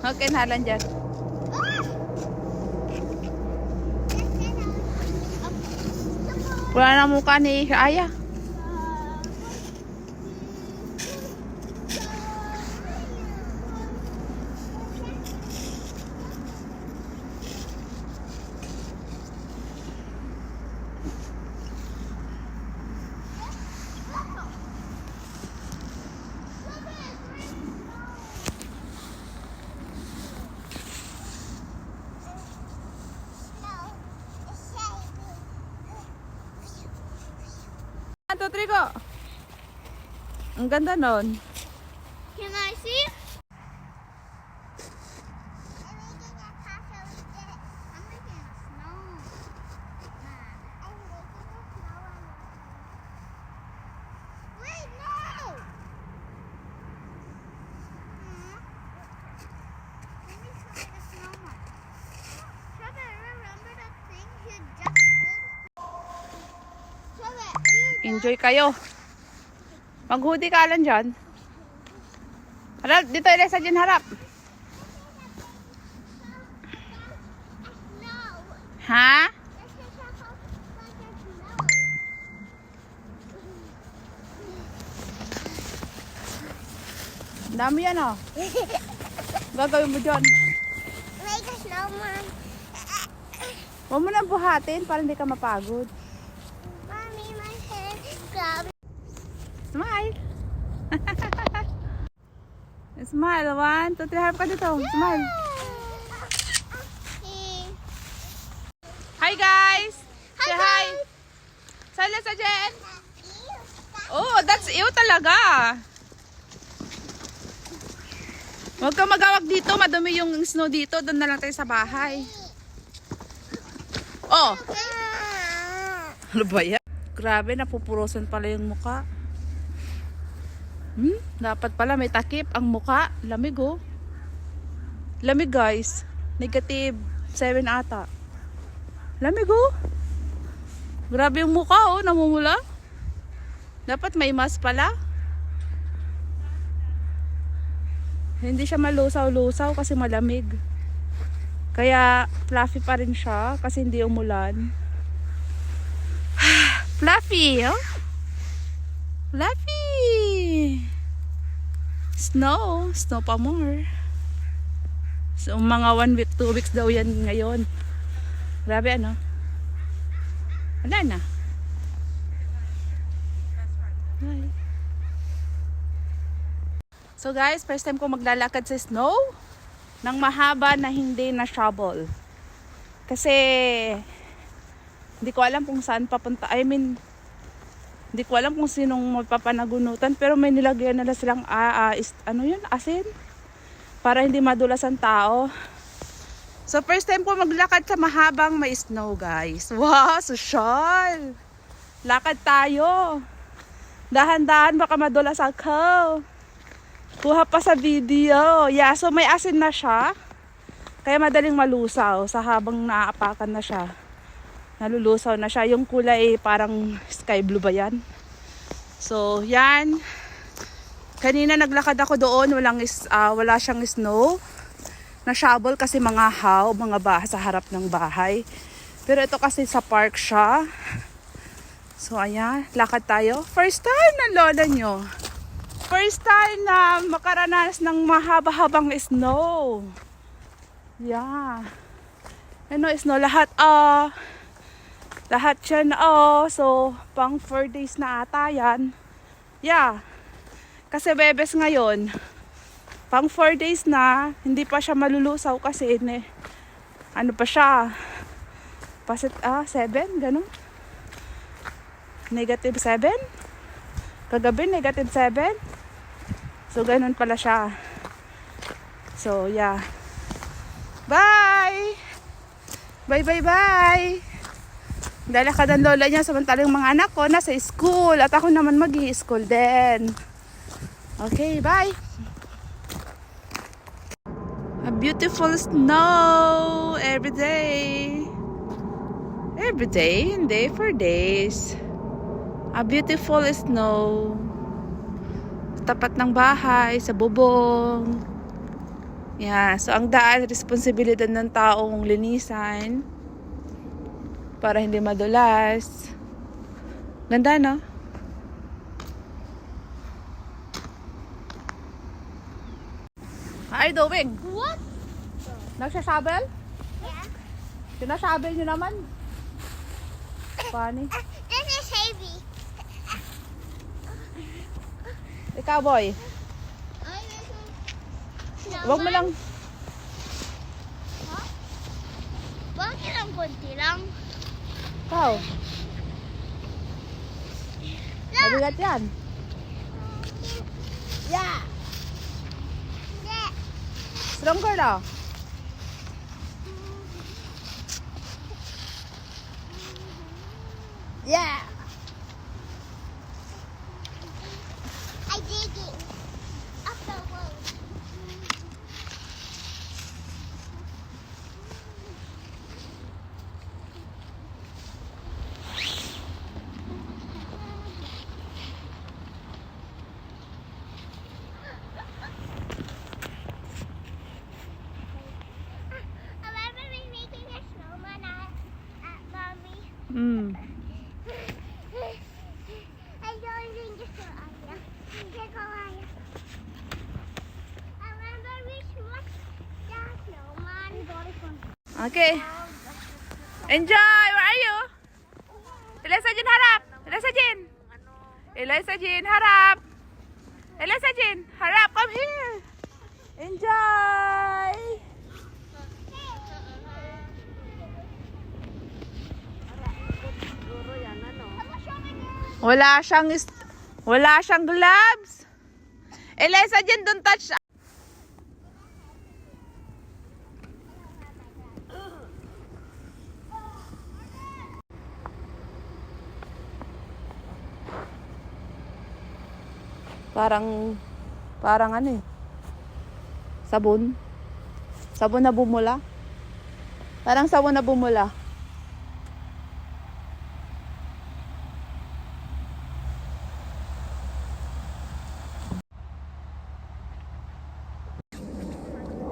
Okay, nahalan dyan. Wala na mukha ni Aya. One, two, three, go! Ang ganda nun. Can I see? Enjoy kayo. Mag-hoodie ka lang dyan. Harap, dito Elisa dyan harap. Ha? Dami yan oh. Gagawin mo dyan. Make a snowman. Huwag mo nang buhatin para hindi ka mapagod. Mommy, my hair is grab. Smile. Smile. 1, 2, 3. Harap ka dito. Smile. Hi guys. Say hi. Sali sa Jen. Oh, that's you talaga. Huwag ka magawag dito. Madumi yung snow dito. Doon na lang tayo sa bahay. Oh. Ano ba yan? Grabe, napupurosan pala yung muka. Dapat pala may takip ang muka. Lamig oh. Lamig guys. Negative 7 ata. Lamig oh. Grabe yung muka oh. Namumula. Dapat may mask pala. Hindi siya malusaw-lusaw kasi malamig. Kaya fluffy pa rin siya kasi hindi umulan. Fluffy, oh? Fluffy! Snow. Snow pa more. So, mga 1 week, 2 weeks daw yan ngayon. Grabe ano? Wala na. Hi. So guys, first time ko maglalakad sa snow ng mahaba na hindi na shovel. Kasi hindi ko alam kung saan papunta. I mean, hindi ko alam kung sinong magpapanagunutan, pero may nilagyan nila silang ano yun, asin para hindi madulas ang tao. So first time ko maglakad sa mahabang may snow guys. Wow, social. Lakad tayo. Dahan-dahan baka madulas ako. Kuha pa sa video. Yeah, so may asin na siya. Kaya madaling malusaw sa habang naaapakan na siya. Nalulusaw na siya. Yung kulay parang sky blue ba yan? So, yan. Kanina naglakad ako doon. Wala siyang snow. Na-shovel kasi mga mga bahay sa harap ng bahay. Pero ito kasi sa park siya. So, ayan. Lakad tayo. First time ng lola nyo. First time na makaranas ng mahaba-habang snow. Yeah. Ano, snow lahat. Lahat yan. So, pang 4 days na ata yan. Yeah. Kasi bebes ngayon. Pang 4 days na. Hindi pa siya malulusaw kasi ano pa siya. 7, ganun. Negative 7. Kagabi, negative 7. So, ganun pala siya. So, yeah. Bye! Bye, bye, bye! Lalakad ang lola niya samantalang mga anak ko nasa school. At ako naman mag-i-school din. Okay, bye! A beautiful snow every day. Every day? Hindi, for days. A beautiful snow. Tapat ng bahay, sa bubong. Yeah, so ang daan, responsibilidad ng taong linisan para hindi madulas. Ganda, no? How are you doing? What? Nagsasabel? Yeah. Sinasabel nyo naman. Funny. This is heavy. Ikaw, boy. Huwag mo lang. Bakit ang konti lang? Ikaw. Mabigat yan. Yeah. Yeah. Stronger daw. Yeah. I dig it. Up the road. I remember we making a snowman at Mommy. Mm. I don't think it's so aya. Take a aya. I remember we smashed the snowman. Okay. Enjoy! Where are you? Eliza Jean, harap! Eliza Jean! Eliza Jean, harap! Eliza Jean, harap! Come here! Enjoy! Wala siyang gloves. Eliza Jean, don't touch. Parang ano eh. Sabon. Sabon na bumula. Parang sabon na bumula.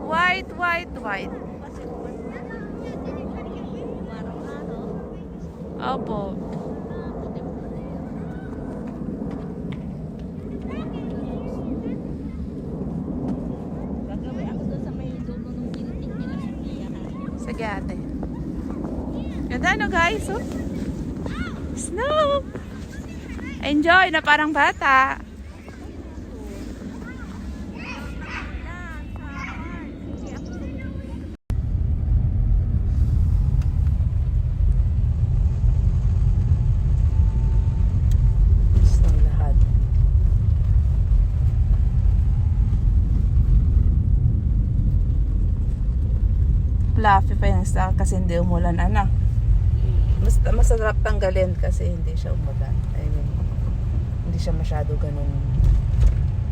White, white, white. Opo. Sige ate. Ganda no guys, oh. Snow! Enjoy na parang bata. Fluffy pa yung stock kasi hindi umulan, anak. Masarap tanggalin kasi hindi siya umulan. I mean, hindi siya masyado ganun.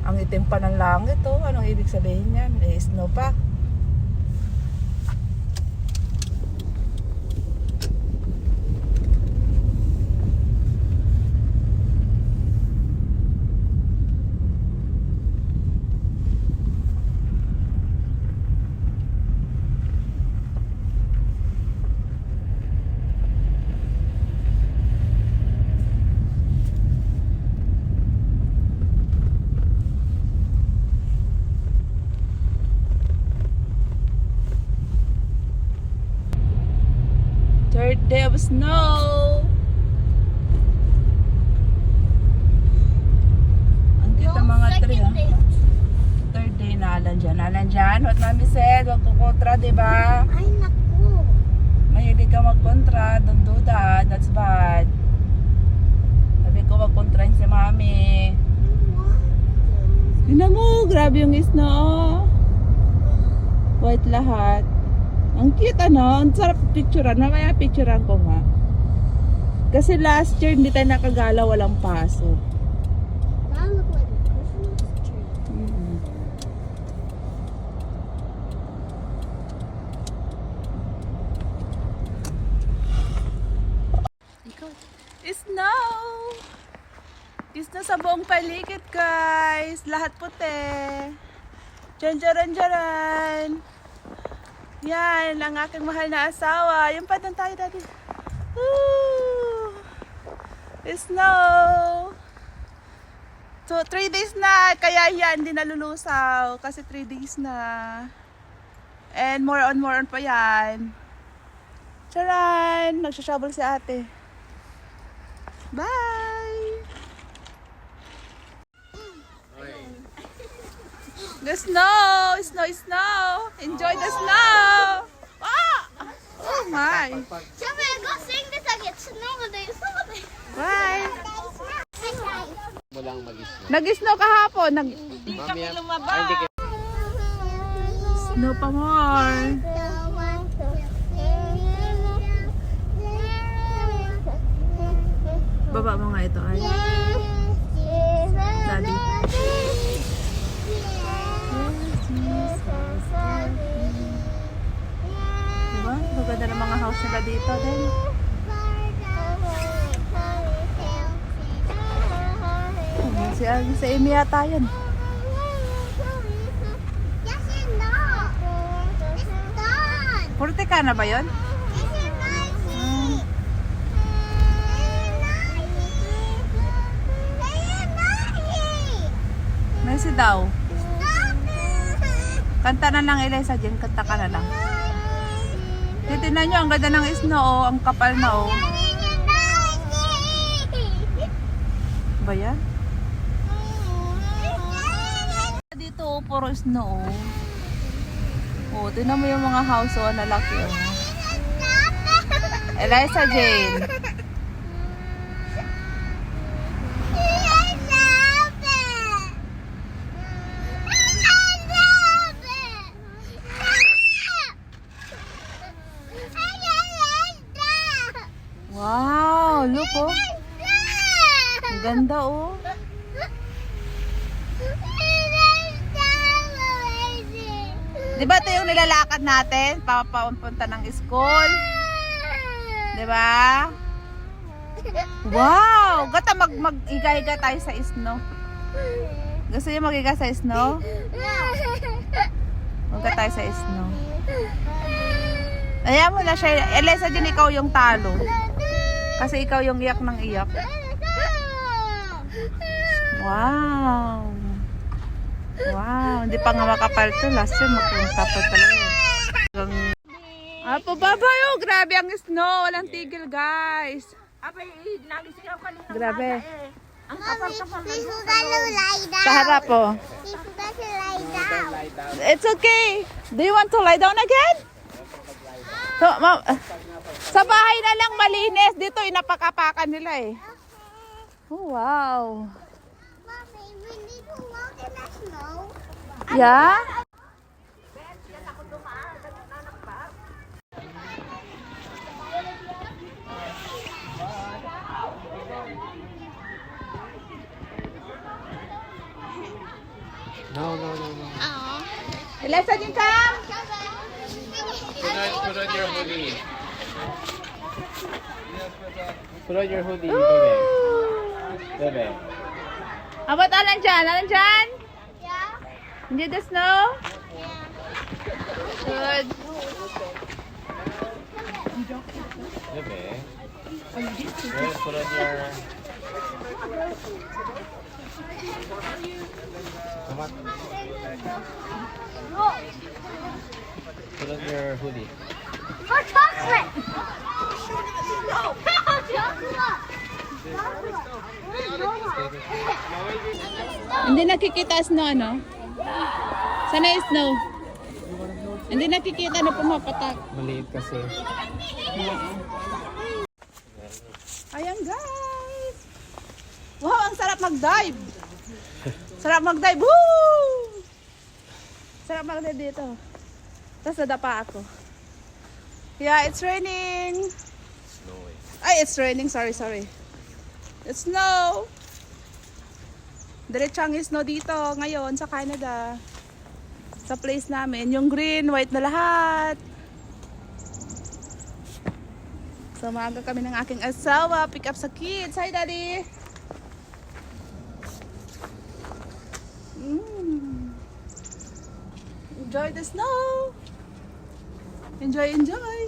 Ang itim pa ng langit, oh. Anong ibig sabihin yan? Eh, snow pa. Third day of snow. Ang cute ng mga tree, ah. Third day na Alan dyan. What mami said, wag kukontra, diba? Ay, naku. Mahilig ka magkontra, don't do that, that's bad. Sabi ko wag kontrahin si mami. Tingnan mo, grabe yung snow. White lahat. Ang cute ano, ang sarap picturean. Mamaya picturean ko nga. Kasi last year hindi tayo nakagala, walang pasok. That look like a Christmas tree. Snow! Snow sa buong paligid guys. Lahat puti. Jaran! Yan, ang aking mahal na asawa. Yung pa doon tayo, Daddy. Woo! Snow! So, 3 days na. Kaya yan, hindi nalulusaw. Kasi 3 days na. And more on pa yan. Charan! Nagsashovel si ate. Bye! The snow! Snow! Enjoy the snow! Ah! Oh my! Shall we go sing this again? Snow day. Bye! Mo lang mag-isla. Nag-snow kahapon. Hindi kami lumabas. Hindi kayo. Snow pa more. Baba mo nga ito ay. Daddy. Diba? Maganda ng mga house nila dito din. Si Amy yata yan. Yes and no. It's done. Purte ka na ba yun? This is nice. Messi daw. Stop. Kanta na lang Eliza dyan. Kanta ka na lang. Titignan nyo, ang ganda ng snow. Oh. Ang kapal na oh. Ba yan? Dito oh, puro snow oh. Oh, tingnan mo yung mga house oh, na laki oh. Eliza Jane. Wow, look oh. Ang ganda oh. Di ba ito yung nilalakad natin? Papunta ng school. Di ba? Wow! Gata mag-iga-iga tayo sa snow. Gusto niyo mag-iga sa snow? Magka tayo sa snow. Ayan mo na siya. Eliza, dyan ikaw yung talo. Kasi ikaw yung iyak ng iyak. Wow! Wow! Hindi pa nga makapal to. Last year, magkakapal talaga. Apo, babayo! Grabe ang snow. Walang tigil, guys. Abay, nalisigaw ka nung Grabe. Ang kapal-kapal We forgot to lie down. Sa harap, oh. We forgot to lie down. It's okay. Do you want to lie down again? So, sa bahay na lang malinis. Dito, inapakapakan nila eh. Oh, wow. Mommy, we need to walk in the snow. Yeah? No. Eliza, din come. Put on your hoodie. Put on your hoodie, bebe. Bebe. How about Alan Jan? Alan Jan? Yeah? Enjoy the snow? Yeah. Good. Bebe. Put on your... Come on. Put on your hoodie. For chocolate! No! Chocolate! Hindi nakikita snow, ano? Sana yung snow? Hindi nakikita na pumapatak. Maliit kasi. Ayan, guys! Wow, ang sarap mag-dive! Sarap mag-dive! Woo! Sarap mag-dive dito. Tapos nadapa ako. Yeah, it's raining! Snowy. Ay, it's raining. Sorry. It's snow! Diretsang snow dito ngayon sa Canada. Sa place namin. Yung green, white na lahat. So, maaga kami ng aking asawa. Pick up sa kids. Hi, Daddy! Enjoy the snow. Enjoy, enjoy.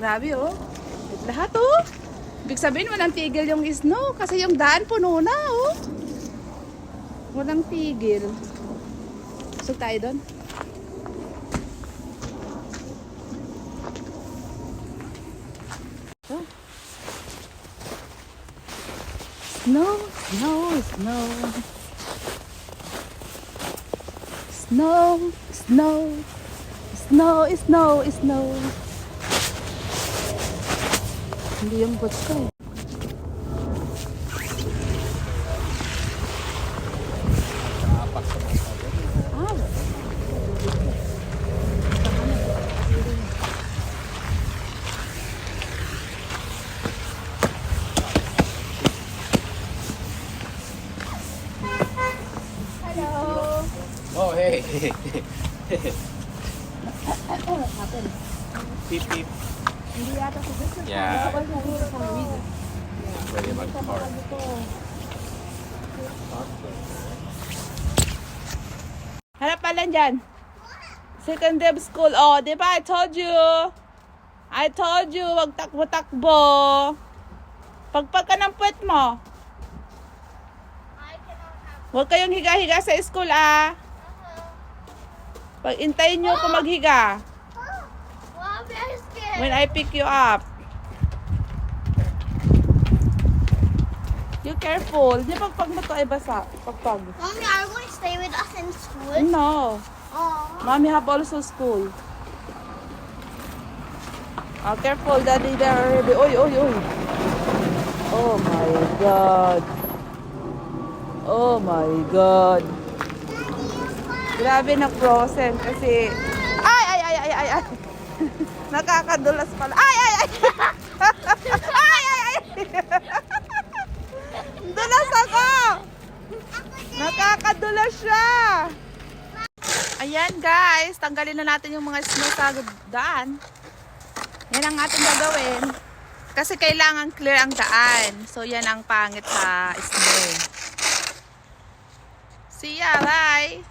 Grabe oh. Lahat oh. Ibig sabihin walang tigil yung snow kasi yung daan puno na oh. Walang tigil. So tayo doon. Oh. Snow, snow, snow. Snow, snow. Snow, snow, snow. Hindi yung boots ko eh. Ah. Hello. Oh, hey. What happened? Beep, beep. Hindi yata sa gusto. Yeah. Yeah. Very much hard. Harap pala dyan. Second day of school. Oh, di ba? I told you. I told you, wag takbo-takbo. Pagpag ka ng puwet mo. Huwag kayong higa-higa sa school, ah. Pag intayin nyo ako maghiga. Wow, very scared. When I pick you up. You careful. Di ba pag mo to ay basa? Pagpag. Mommy, are you going to stay with us in school? No. Oh. Mommy have also school. Ah, careful, daddy there already. Oy, oy, oy. Oh my God. Oh my God. Grabe na frozen kasi... Ay, ay, ay, ay, ay, ay. Nakakadulas pala. Ay, ay, ay. Ay, ay, ay. Dulas ako. Nakakadulas siya. Ayan guys, tanggalin na natin yung mga snow sa daan. Yan ang ating gagawin. Kasi kailangan clear ang daan. So yan ang pangit sa snow. See ya, bye!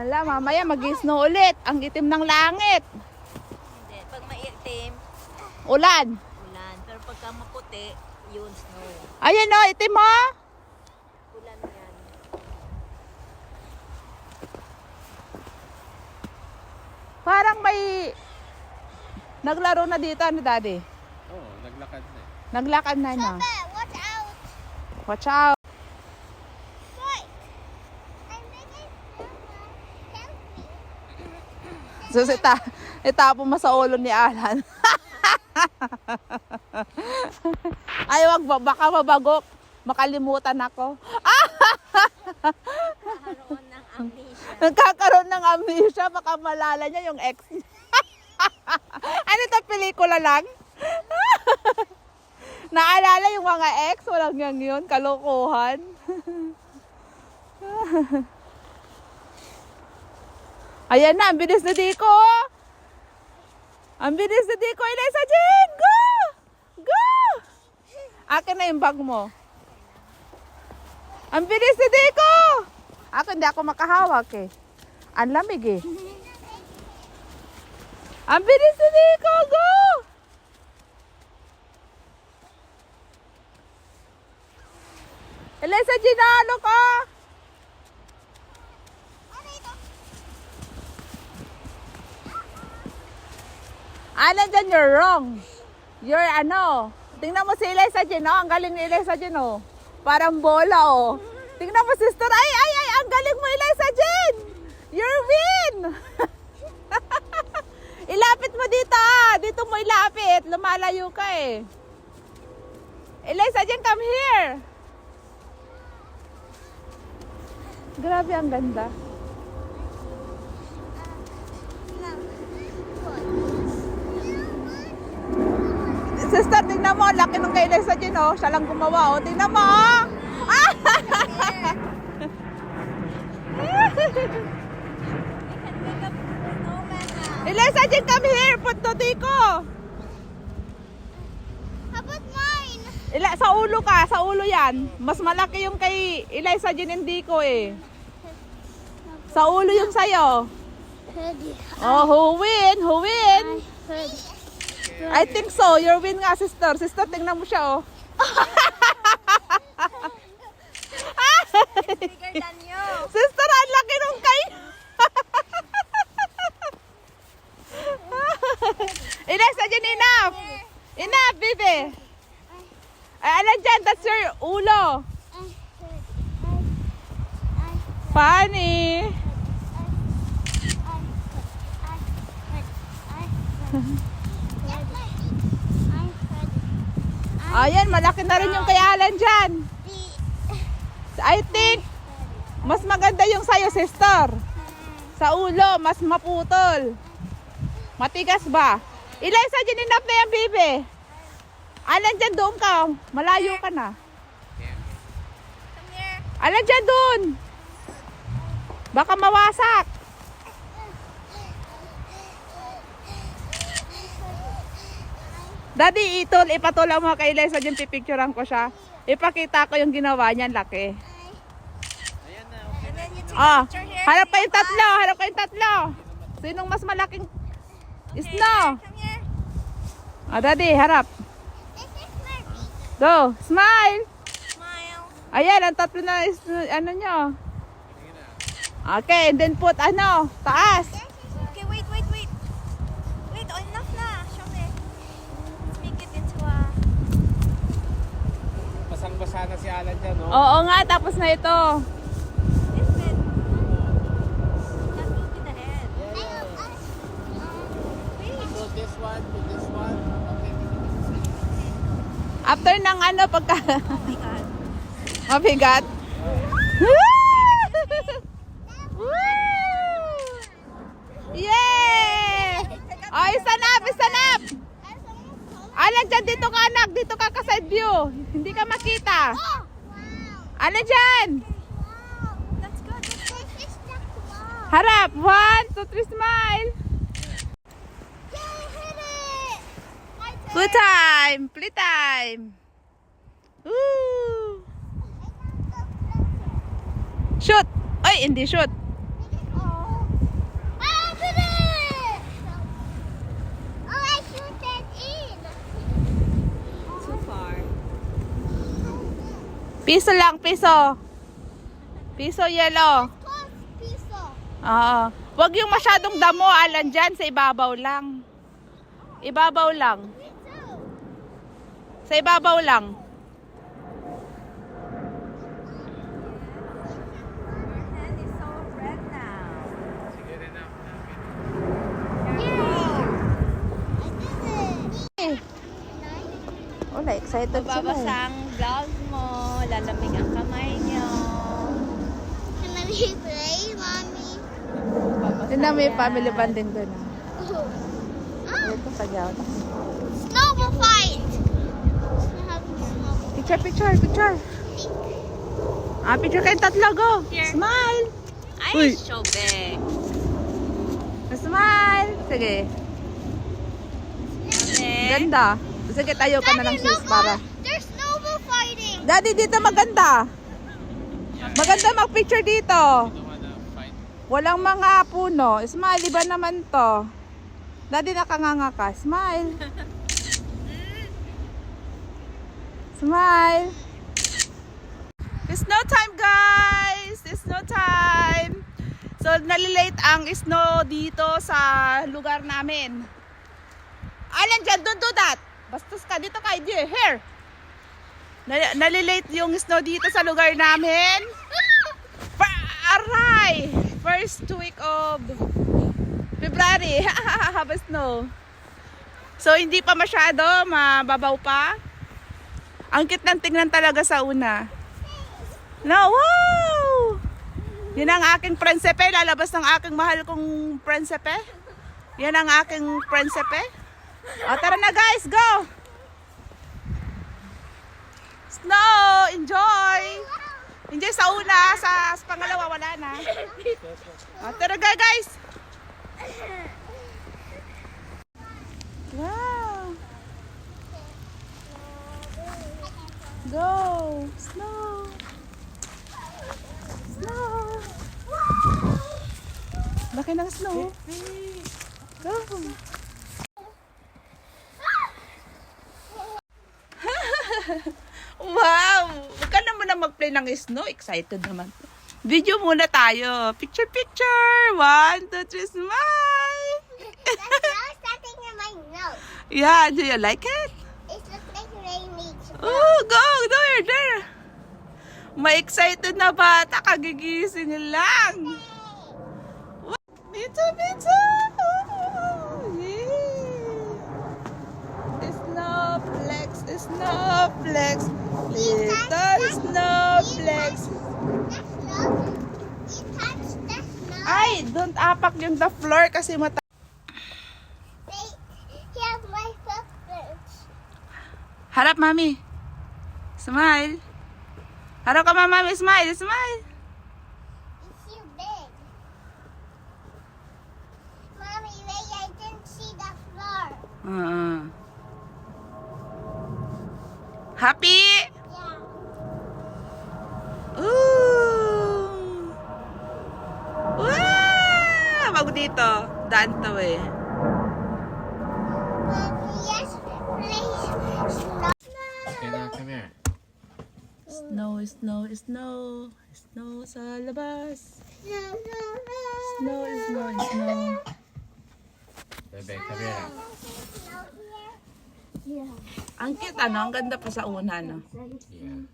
Ala, mamaya mag-snow ulit. Ang itim ng langit. Hindi. Pag maitim, Ulan. ulan. Pero pagka maputi, yun snow. Ayan o, itim mo. Ulan yan. Parang may naglaro na dito, ano daddy? Oh, naglakad na. Naglakad na na. Watch out. Watch out. Wait. I'm making help me. So, itapo mo sa ulo ni Alan. Ay, wag ba, baka mabagok. Makalimutan ako. Nakaroon ng amnesia. Nagkakaroon ng amnesia, baka malala niya yung ex. Ano to, pelikula lang? Naalala yung mga ex, walang yang yun, kalokohan. Ayan na, ang bilis na Diko. Ang bilis na Diko, Eliza Jean, go! Go! Akin na yung bag mo. Ang bilis na Diko! Ako hindi ako makahawak eh. Ang lamig eh. Ang bilis na Diko, go! Eliza Jean, nalo ka! Nandiyan, you're wrong. You're ano. Tingnan mo si Eliza Jean, oh. Ang galing ni Eliza Jean, oh. Parang bola, oh. Tingnan mo, sister. Ay, ay, ay. Ang galing mo, Eliza Jean. You're win. Ilapit mo dito, ah. Dito mo ilapit. Lumalayo ka, eh. Eliza Jean, come here. Grabe, ang ganda. Sister, tingnan mo, laki nung kay Eliza Jean, oh. Siya lang gumawa, oh. Tingnan mo, oh. Eliza, Jen, come here. Put the tiko. How about mine? Sa ulo ka. Sa ulo yan. Mas malaki yung kay Eliza, Jen, hindi ko eh. Sa ulo yung sayo. Hoodie. Oh, who win? Who win? Hoodie. I think so. Your win nga, sister. Sister, tingnan mo siya, oh. Bigger than you. Sister, ang laki nung kay... Eliza, Jen, enough. Enough, baby. Ay, alam dyan, that's your ulo. Funny. Ayan, malaki na rin yung kay Alan dyan. I think, mas maganda yung sayo, sister. Sa ulo, mas maputol. Matigas ba? Eliza, dyan enough na yan, baby. Alan dyan, doon ka. Malayo ka na. Come here. Alan dyan, doon. Baka mawasak. Daddy, ipatulang mo kay Eliza dyan, pipicturean ko siya. Ipakita ko yung ginawa niyan, laki. And then you take Ah, a picture here. harap kayong tatlo, harap kayong tatlo. Sinong mas malaking snow? Come here. Ah, Daddy, harap. Go, smile. Smile. Ayan, ang tatlo na ano nyo. Okay, and then put taas. Okay, wait. Wait, enough na. Show me. Let's make it into a... Basang-basa na si Alan dyan, no? Oo nga, tapos na ito. Listen. Just look at the head. So this one, with this one. Okay. After ng pagka Oh my God. mabigat. Yay! Oh, stand up. Alan dyan, dito ka anak, dito ka side view. Hindi ka makita. Alan dyan. That's good. Harap, 1, 2, 3, smile. Good time, play time. Woo! Shoot! Ay, hindi shoot. Too far. Piso lang, piso. Piso yellow. Oo. Huwag yung masyadong damo, Alan, dyan. Sa ibabaw lang. Ibabaw lang. Sa ibabaw lang. Your hand is so red now. Wala, excited sila. Mababasa ang vlog mo. Lalamig ang kamay niyo. Tignan mo yung family bonding doon. Ito, sagyaw. Snowball fight! Picture. Ah, picture kayong tatlo, go. Here. Smile. Ay, Uy. so big. Smile. Sige. Okay. Ganda. Sige, tayo ka na lang sis para. There's snowball fighting! Daddy, dito maganda. Maganda mag-picture dito. Don't wanna fight. Walang mga puno. Smile, iba naman to. Daddy, nakanganga ka. Smile. Smile. Snow time, guys! Snow time! So, nalilate ang snow dito sa lugar namin. Alan dyan, don't do that! Bastos ka, dito ka, here! Nalilate yung snow dito sa lugar namin. Aray! First week of February. Have snow. So, hindi pa masyado, mababaw pa. Ang cute ng tingnan talaga sa una. No, wow! Yan ang aking prinsipe. Lalabas ng aking mahal kong prinsipe. Yan ang aking prinsipe. O, tara na guys, go! Snow! Enjoy! Enjoy sa una, sa pangalawa wala na. O, tara guys! Laki ng snow. Go. Wow! Huwag ka na muna mag-play ng snow. Excited naman. Video muna tayo. Picture, picture. 1, 2, 3, smile. The snow is starting in my nose. Yeah, do you like it? It looks like raining snow. Oh, go! There. May excited na bata. Kagigising lang. Pizza! Oh, yeah. Snowflakes. Little snowflakes. The snow. You touch the snow. Ay, don't apak yung the floor kasi mata... Here's my footprints. Harap, mami. Smile. Harap ka, mami. Smile. It's too big. Mommy, wait, I didn't see the floor. Happy? Yeah. Ooh! Wow! Bago dito. Daan to eh. Mommy, yes, please. Snow. Okay, now come here. Snow sa labas. Snow. Snow. Bebe, come here. Snow here. Yeah. Ang cute, ano? Ang ganda pa sa una, no? Yeah.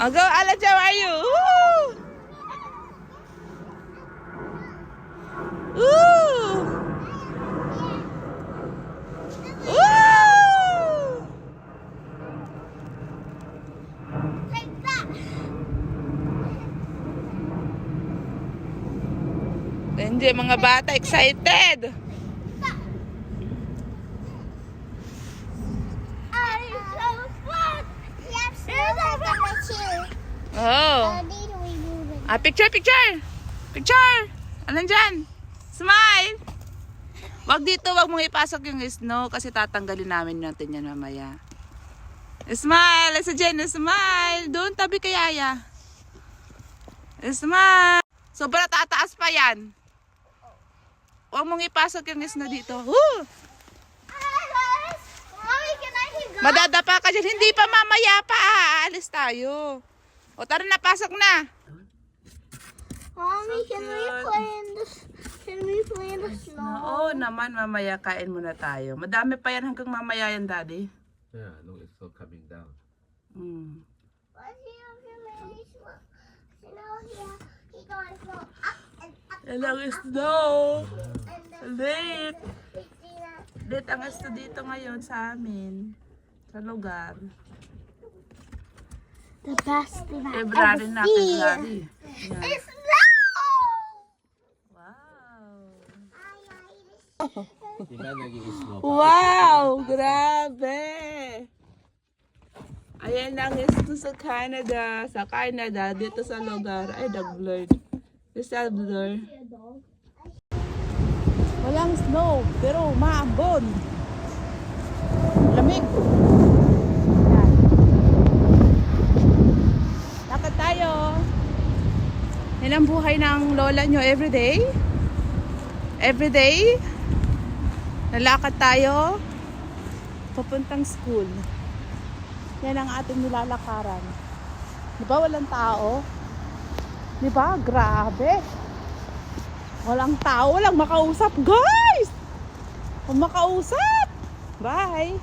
Oh, go, Ala, how are you? Woo! Woo! Like that. Hindi, mga bata, excited. I'm so fun. Yes, snow like number 2. Oh. Need we move it? Picture. Anong dyan? Smile. Wag dito, wag mong ipasok yung snow kasi tatanggalin natin yan mamaya. Smile. Sa Jen, smile. Doon, tabi kay Yaya. Smile. Sobrang tataas pa yan. Wag mong ipasok yung snow dito. Woo! Mommy, can I go? Madadapa ka dyan. Hindi pa, mamaya pa. Aalis tayo. O tara na, pasok na. Mommy, can we play in the snow? Oo naman, mamaya kain muna tayo. Madami pa yan hanggang mamaya yan, Daddy. Yeah, look, it's still coming down. Mm. What's here? Snow here. He's going to go up and up. Hello, snow. And then Late. we see that. Late ang snow dito ngayon sa amin. Sa lugar. The best thing I February na, February. Yan. It's snow! Wow. Diba nag-i-snow pa? Wow! Grabe! Ayan ang snow sa Canada. Sa Canada, dito sa lugar. Ay, nag-blurred. Sa blur. Walang snow, pero maambon. Lamig. Yan. Lakad tayo. Yan ang buhay ng lola nyo everyday. Everyday. Lalakad tayo. Papuntang school. Yan ang ating nilalakaran. Di ba walang tao? Di ba? Grabe. Walang tao, walang makausap, guys! Walang makausap! Bye!